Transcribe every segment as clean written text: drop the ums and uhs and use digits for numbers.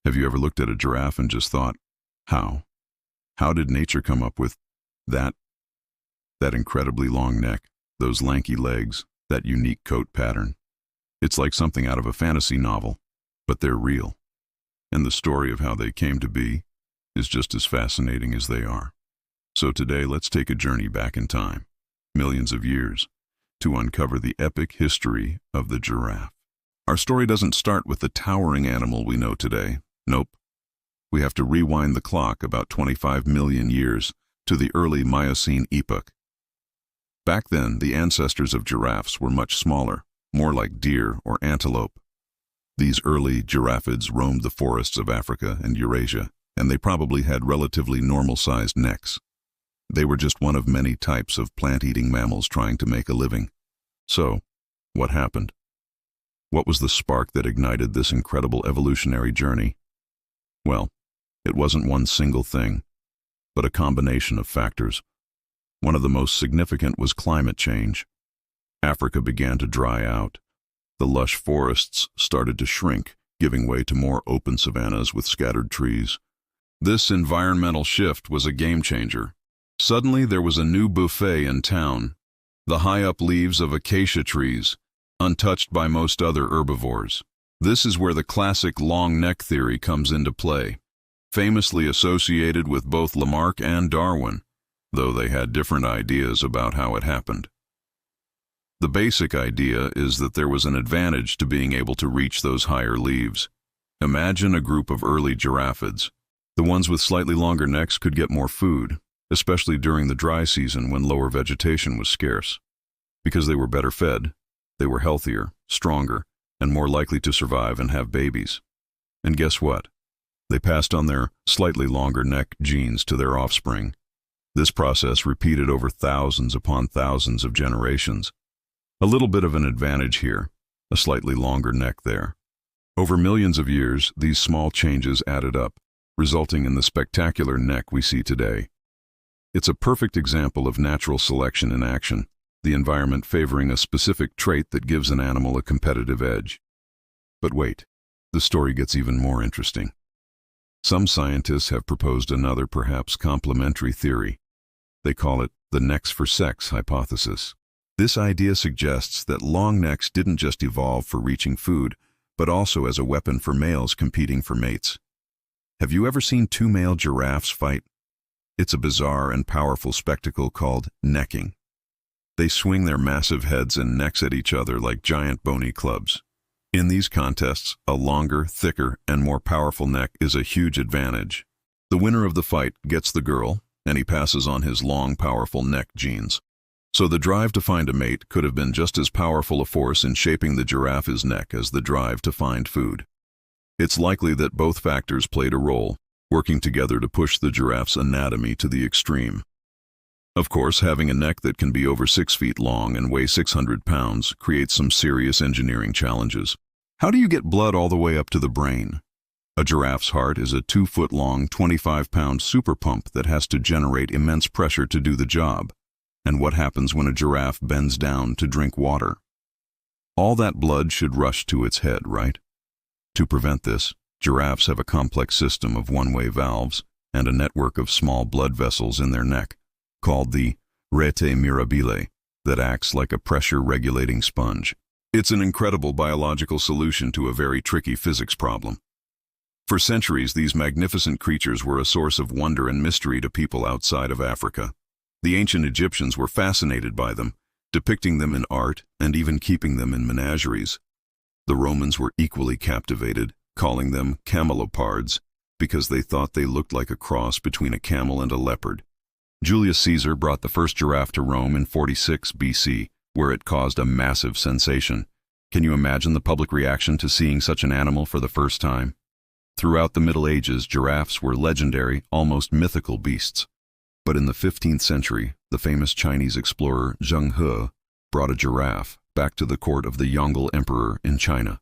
Have you ever looked at a giraffe and just thought, how? How did nature come up with that? That incredibly long neck, those lanky legs, that unique coat pattern. It's like something out of a fantasy novel, but they're real. And the story of how they came to be is just as fascinating as they are. So today, let's take a journey back in time, millions of years, to uncover the epic history of the giraffe. Our story doesn't start with the towering animal we know today. Nope. We have to rewind the clock about 25 million years to the early Miocene epoch. Back then, the ancestors of giraffes were much smaller, more like deer or antelope. These early giraffids roamed the forests of Africa and Eurasia, and they probably had relatively normal-sized necks. They were just one of many types of plant-eating mammals trying to make a living. So, what happened? What was the spark that ignited this incredible evolutionary journey? Well, it wasn't one single thing, but a combination of factors. One of the most significant was climate change. Africa began to dry out. The lush forests started to shrink, giving way to more open savannas with scattered trees. This environmental shift was a game changer. Suddenly there was a new buffet in town, the high-up leaves of acacia trees, untouched by most other herbivores. This is where the classic long neck theory comes into play, famously associated with both Lamarck and Darwin, though they had different ideas about how it happened. The basic idea is that there was an advantage to being able to reach those higher leaves. Imagine a group of early giraffids. The ones with slightly longer necks could get more food, especially during the dry season when lower vegetation was scarce. Because they were better fed, they were healthier, stronger, and more likely to survive and have babies. And guess what? They passed on their slightly longer neck genes to their offspring. This process repeated over thousands upon thousands of generations. A little bit of an advantage here, a slightly longer neck there. Over millions of years, these small changes added up, resulting in the spectacular neck we see today. It's a perfect example of natural selection in action, the environment favoring a specific trait that gives an animal a competitive edge. But wait, the story gets even more interesting. Some scientists have proposed another, perhaps complementary theory. They call it the necks for sex hypothesis. This idea suggests that long necks didn't just evolve for reaching food, but also as a weapon for males competing for mates. Have you ever seen two male giraffes fight? It's a bizarre and powerful spectacle called necking. They swing their massive heads and necks at each other like giant bony clubs. In these contests, a longer, thicker, and more powerful neck is a huge advantage. The winner of the fight gets the girl, and he passes on his long, powerful neck genes. So the drive to find a mate could have been just as powerful a force in shaping the giraffe's neck as the drive to find food. It's likely that both factors played a role, working together to push the giraffe's anatomy to the extreme. Of course, having a neck that can be over 6 feet long and weigh 600 pounds creates some serious engineering challenges. How do you get blood all the way up to the brain? A giraffe's heart is a 2-foot-long, 25-pound super pump that has to generate immense pressure to do the job. And what happens when a giraffe bends down to drink water? All that blood should rush to its head, right? To prevent this, giraffes have a complex system of one-way valves and a network of small blood vessels in their neck, called the rete mirabile, that acts like a pressure-regulating sponge. It's an incredible biological solution to a very tricky physics problem. For centuries, these magnificent creatures were a source of wonder and mystery to people outside of Africa. The ancient Egyptians were fascinated by them, depicting them in art and even keeping them in menageries. The Romans were equally captivated, calling them camelopards, because they thought they looked like a cross between a camel and a leopard. Julius Caesar brought the first giraffe to Rome in 46 BC, where it caused a massive sensation. Can you imagine the public reaction to seeing such an animal for the first time? Throughout the Middle Ages, giraffes were legendary, almost mythical beasts. But in the 15th century, the famous Chinese explorer Zheng He brought a giraffe back to the court of the Yongle Emperor in China.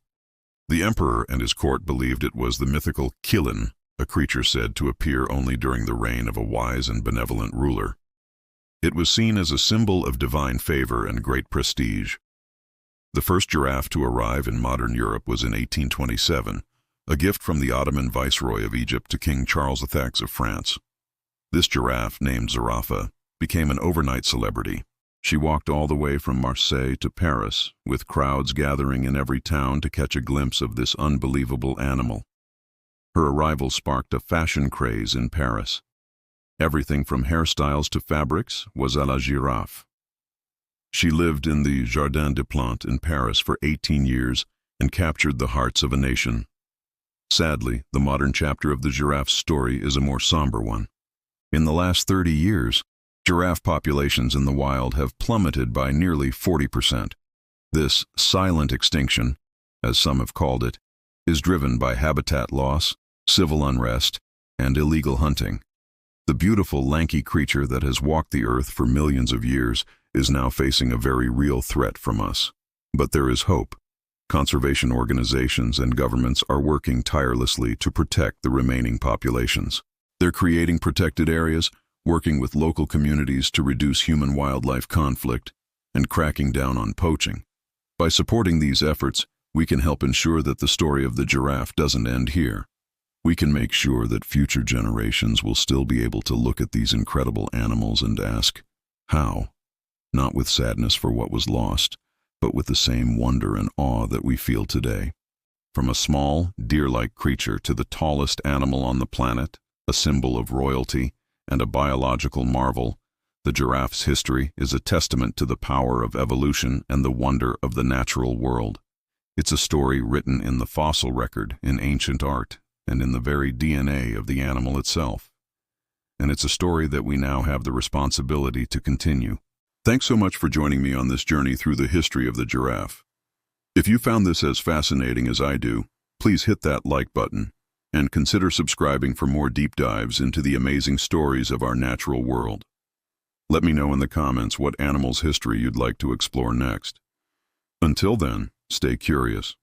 The emperor and his court believed it was the mythical Qilin, a creature said to appear only during the reign of a wise and benevolent ruler. It was seen as a symbol of divine favor and great prestige. The first giraffe to arrive in modern Europe was in 1827, a gift from the Ottoman viceroy of Egypt to King Charles II of France. This giraffe, named Giraffe, became an overnight celebrity. She walked all the way from Marseille to Paris, with crowds gathering in every town to catch a glimpse of this unbelievable animal. Her arrival sparked a fashion craze in Paris. Everything from hairstyles to fabrics was à la Giraffe. She lived in the Jardin des Plantes in Paris for 18 years and captured the hearts of a nation. Sadly, the modern chapter of the giraffe's story is a more somber one. In the last 30 years, giraffe populations in the wild have plummeted by nearly 40%. This silent extinction, as some have called it, is driven by habitat loss, civil unrest, and illegal hunting. The beautiful, lanky creature that has walked the earth for millions of years is now facing a very real threat from us. But there is hope. Conservation organizations and governments are working tirelessly to protect the remaining populations. They're creating protected areas, working with local communities to reduce human-wildlife conflict, and cracking down on poaching. By supporting these efforts, we can help ensure that the story of the giraffe doesn't end here. We can make sure that future generations will still be able to look at these incredible animals and ask, how? Not with sadness for what was lost, but with the same wonder and awe that we feel today. From a small, deer-like creature to the tallest animal on the planet, a symbol of royalty and a biological marvel, the giraffe's history is a testament to the power of evolution and the wonder of the natural world. It's a story written in the fossil record, in ancient art, and in the very DNA of the animal itself. And it's a story that we now have the responsibility to continue. Thanks so much for joining me on this journey through the history of the giraffe. If you found this as fascinating as I do, please hit that like button and consider subscribing for more deep dives into the amazing stories of our natural world. Let me know in the comments what animal's history you'd like to explore next. Until then, stay curious.